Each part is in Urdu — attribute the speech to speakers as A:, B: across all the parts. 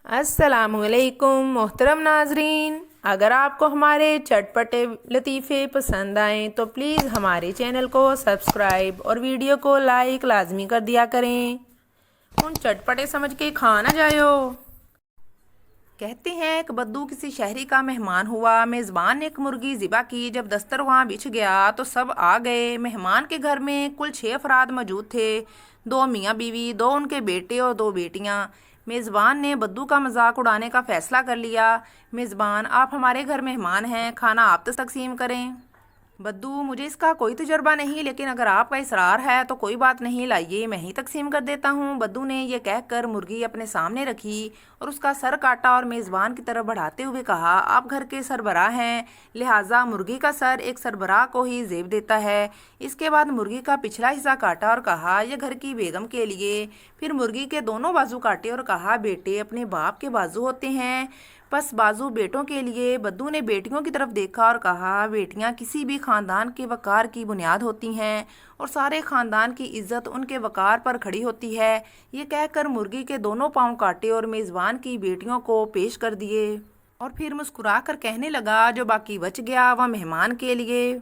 A: السلام علیکم محترم ناظرین، اگر آپ کو ہمارے چٹپٹے لطیفے پسند آئیں تو پلیز ہمارے چینل کو سبسکرائب اور ویڈیو کو لائک لازمی کر دیا کریں۔ ان چٹپٹے سمجھ کے کھا نہ جائو۔ کہتے ہیں کہ بدو کسی شہری کا مہمان ہوا، میزبان نے ایک مرغی ذبح کی۔ جب دسترخواں بچھ گیا تو سب آ گئے۔ مہمان کے گھر میں کل 6 افراد موجود تھے، 2 میاں بیوی، 2 ان کے بیٹے اور 2 بیٹیاں۔ میزبان نے بدو کا مذاق اڑانے کا فیصلہ کر لیا۔ میزبان، آپ ہمارے گھر مہمان ہیں، کھانا آپ تقسیم کریں۔ بدو، مجھے اس کا کوئی تجربہ نہیں، لیکن اگر آپ کا اصرار ہے تو کوئی بات نہیں، لائیے میں ہی تقسیم کر دیتا ہوں۔ بدو نے یہ کہہ کر مرغی اپنے سامنے رکھی اور اس کا سر کاٹا اور میزبان کی طرف بڑھاتے ہوئے کہا، آپ گھر کے سربراہ ہیں، لہٰذا مرغی کا سر ایک سربراہ کو ہی زیب دیتا ہے۔ اس کے بعد مرغی کا پچھلا حصہ کاٹا اور کہا، یہ گھر کی بیگم کے لیے۔ پھر مرغی کے دونوں بازو کاٹے اور کہا، بیٹے اپنے باپ کے بازو ہوتے ہیں، پس بازو بیٹوں کے لیے۔ بدو نے بیٹیوں کی طرف دیکھا اور کہا، بیٹیاں کسی بھی خاندان کے وقار کی بنیاد ہوتی ہیں اور سارے خاندان کی عزت ان کے وقار پر کھڑی ہوتی ہے۔ یہ کہہ کر مرغی کے دونوں پاؤں کاٹے اور میزبان کی بیٹیوں کو پیش کر دیے اور پھر مسکرا کر کہنے لگا، جو باقی بچ گیا وہ مہمان کے لیے۔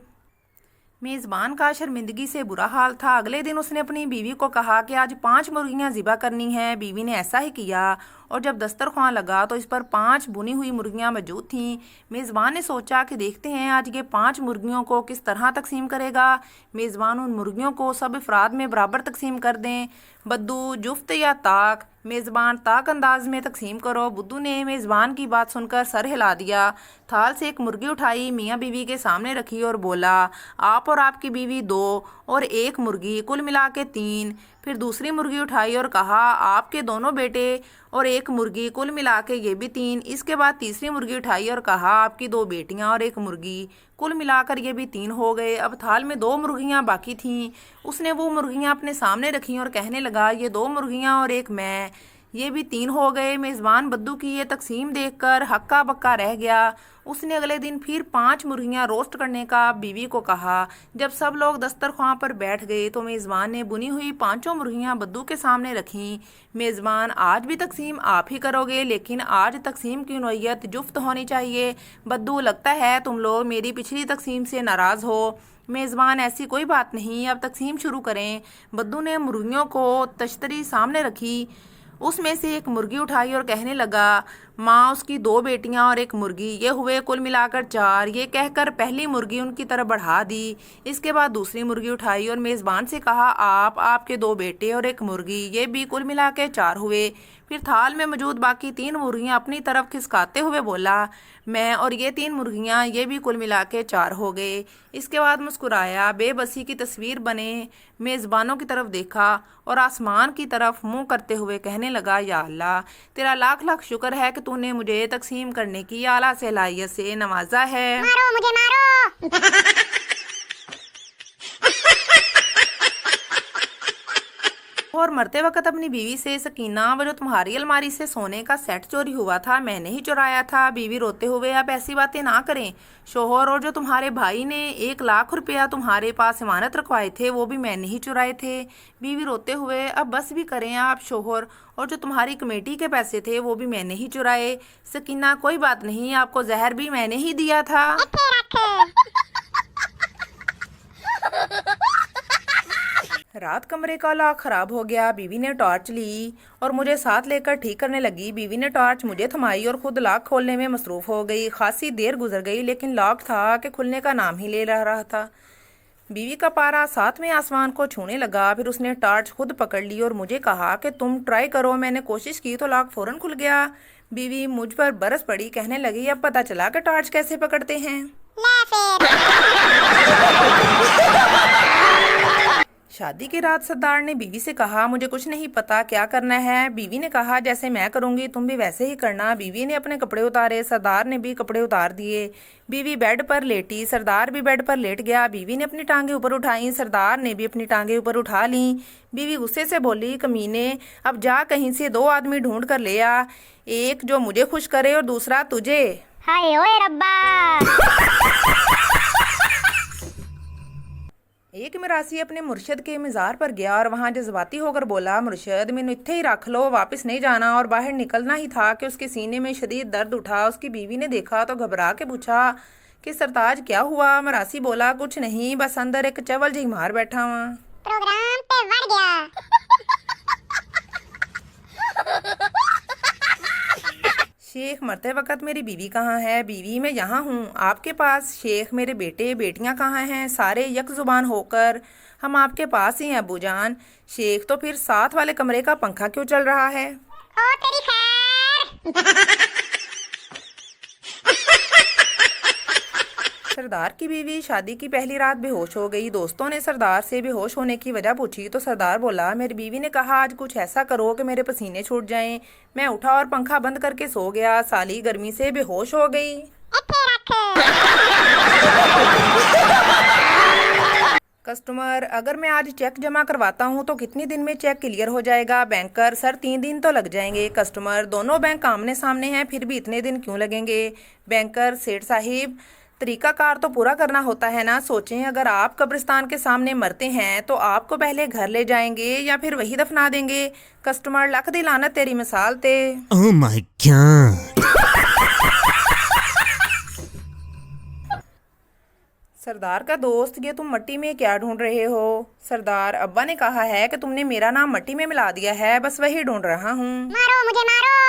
A: میزبان کا شرمندگی سے برا حال تھا۔ اگلے دن اس نے اپنی بیوی کو کہا کہ آج 5 مرغیاں ذبح کرنی ہیں۔ بیوی نے ایسا ہی کیا اور جب دسترخواں لگا تو اس پر 5 بھنی ہوئی مرغیاں موجود تھیں۔ میزبان نے سوچا کہ دیکھتے ہیں آج یہ 5 مرغیوں کو کس طرح تقسیم کرے گا۔ میزبان، ان مرغیوں کو سب افراد میں برابر تقسیم کر دیں۔ بدو، جفت یا طاق؟ میزبان، طاق انداز میں تقسیم کرو۔ بدو نے میزبان کی بات سن کر سر ہلا دیا، تھال سے ایک مرغی اٹھائی، میاں بیوی کے سامنے رکھی اور بولا، آپ اور آپ کی بیوی 2 اور 1 مرغی، کل ملا کے 3۔ پھر دوسری مرغی اٹھائی اور کہا، آپ کے دونوں بیٹے اور 1 مرغی، کل ملا کے یہ بھی 3۔ اس کے بعد تیسری مرغی اٹھائی اور کہا، آپ کی 2 بیٹیاں اور 1 مرغی، کل ملا کر یہ بھی 3 ہو گئے۔ اب تھال میں 2 مرغیاں باقی تھیں۔ اس نے وہ مرغیاں اپنے سامنے رکھیں اور کہنے لگا، یہ 2 مرغیاں اور 1 میں، یہ بھی 3 ہو گئے۔ میزبان بدو کی یہ تقسیم دیکھ کر ہکا بکا رہ گیا۔ اس نے اگلے دن پھر 5 مرغیاں روسٹ کرنے کا بیوی کو کہا۔ جب سب لوگ دسترخواں پر بیٹھ گئے تو میزبان نے بنی ہوئی 5 مرغیاں بدو کے سامنے رکھیں۔ میزبان، آج بھی تقسیم آپ ہی کرو گے، لیکن آج تقسیم کی نوعیت جفت ہونی چاہیے۔ بدو، لگتا ہے تم لوگ میری پچھلی تقسیم سے ناراض ہو۔ میزبان، ایسی کوئی بات نہیں، اب تقسیم شروع کریں۔ بدو نے مرغیوں کو تشتری سامنے رکھی، اس میں سے ایک مرغی اٹھائی اور کہنے لگا، ماں، اس کی 2 بیٹیاں اور 1 مرغی، یہ ہوئے کل ملا کر 4۔ یہ کہہ کر پہلی مرغی ان کی طرف بڑھا دی۔ اس کے بعد دوسری مرغی اٹھائی اور میزبان سے کہا، آپ کے 2 بیٹے اور 1 مرغی، یہ بھی کل ملا کے 4 ہوئے۔ پھر تھال میں موجود باقی 3 مرغیاں اپنی طرف کھسکاتے ہوئے بولا، میں اور یہ 3 مرغیاں، یہ بھی کل ملا کے 4 ہو گئے۔ اس کے بعد مسکرایا، بے بسی کی تصویر بنے میزبانوں کی طرف دیکھا اور آسمان کی طرف منہ کرتے ہوئے کہنے لگا، یا اللہ، تیرا لاکھ لاکھ شکر ہے کہ تو نے مجھے تقسیم کرنے کی اعلیٰ صلاحیت سے نوازا ہے۔
B: مارو مجھے، مارو۔
A: اور مرتے وقت اپنی بیوی سے، سکینہ، وہ جو تمہاری الماری سے سونے کا سیٹ چوری ہوا تھا میں نے ہی چرایا تھا۔ بیوی روتے ہوئے، اب ایسی باتیں نہ کریں۔ شوہر، اور جو تمہارے بھائی نے 1 لاکھ روپیہ تمہارے پاس ضمانت رکھوائے تھے وہ بھی میں نے ہی چرائے تھے۔ بیوی روتے ہوئے، اب بس بھی کریں آپ شوہر، اور جو تمہاری کمیٹی کے پیسے تھے وہ بھی میں نے ہی چرائے۔ سکینہ، کوئی بات نہیں، آپ کو زہر بھی میں نے ہی دیا تھا۔ رات کمرے کا لاک خراب ہو گیا۔ بیوی نے ٹارچ لی اور مجھے ساتھ لے کر ٹھیک کرنے لگی۔ بیوی نے ٹارچ مجھے تھمائی اور خود لاک کھولنے میں مصروف ہو گئی۔ خاصی دیر گزر گئی لیکن لاک تھا کہ کھلنے کا نام ہی لے رہا تھا۔ بیوی کا پارا 7ویں آسمان کو چھونے لگا۔ پھر اس نے ٹارچ خود پکڑ لی اور مجھے کہا کہ تم ٹرائی کرو۔ میں نے کوشش کی تو لاک فوراً کھل گیا۔ بیوی مجھ پر برس پڑی، کہنے لگی، اب پتہ چلا کہ ٹارچ کیسے پکڑتے ہیں۔ شادی کی رات سردار نے بیوی سے کہا، مجھے کچھ نہیں پتا کیا کرنا ہے۔ بیوی نے کہا، جیسے میں کروں گی تم بھی ویسے ہی کرنا۔ بیوی نے اپنے کپڑے اتارے، سردار نے بھی کپڑے اتار دیے۔ بیوی بیڈ پر لیٹی، سردار بھی بیڈ پر لیٹ گیا۔ بیوی نے اپنی ٹانگیں اوپر اٹھائیں، سردار نے بھی اپنی ٹانگیں اوپر اٹھا لیں۔ بیوی غصے سے بولی، کمینے، اب جا کہیں سے 2 آدمی ڈھونڈ کر لے آ، ایک جو مجھے خوش کرے اور دوسرا تجھے۔
B: ہائے اوئے ربا۔
A: ایک مراسی اپنے مرشد کے مزار پر گیا اور وہاں جذباتی ہو کر بولا، مرشد مینوں اتھے ہی رکھ لو، واپس نہیں جانا۔ اور باہر نکلنا ہی تھا کہ اس کے سینے میں شدید درد اٹھا۔ اس کی بیوی نے دیکھا تو گھبرا کے پوچھا کہ سرتاج کیا ہوا؟ مراسی بولا، کچھ نہیں، بس اندر ایک چول جی مار بیٹھا ہوا۔
B: پروگرام تے وڑ گیا۔
A: شیخ مرتے وقت میری بیوی کہاں ہے؟ بیوی میں یہاں ہوں آپ کے پاس۔ شیخ میرے بیٹے بیٹیاں کہاں ہیں؟ سارے یک زبان ہو کر ہم آپ کے پاس ہی ہیں ابو جان۔ شیخ تو پھر ساتھ والے کمرے کا پنکھا کیوں چل رہا ہے؟
B: او تیری خیر۔
A: سردار کی بیوی شادی کی پہلی رات بے ہوش ہو گئی۔ دوستوں نے سردار سے بے ہوش ہونے کی وجہ پوچھی تو سردار بولا، میری بیوی نے کہا آج کچھ ایسا کرو کہ میرے پسینے چھوٹ جائیں۔ میں اٹھا اور پنکھا بند کر کے سو گیا۔ سالی گرمی سے بے ہوش ہو گئی۔
B: ایتھے رکھ۔
A: کسٹمر، اگر میں آج چیک جمع کرواتا ہوں تو کتنی دن میں چیک کلیئر ہو جائے گا؟ بینکر، سر 3 دن تو لگ جائیں گے۔ کسٹمر، دونوں بینک آمنے سامنے ہیں، پھر بھی اتنے دن کیوں لگیں گے؟ بینکر، سیٹھ صاحب طریقہ کار تو پورا کرنا ہوتا ہے نا۔ سوچیں اگر آپ قبرستان کے سامنے مرتے ہیں تو آپ کو پہلے گھر لے جائیں گے یا پھر وہی دفنا دیں گے؟ کسٹمر، لکھ دی لعنت تیری مثال تے۔
C: Oh my god!
A: سردار کا دوست، یہ تم مٹی میں کیا ڈھونڈ رہے ہو؟ سردار، ابا نے کہا ہے کہ تم نے میرا نام مٹی میں ملا دیا ہے، بس وہی ڈھونڈ رہا ہوں۔
B: مارو مجھے مارو۔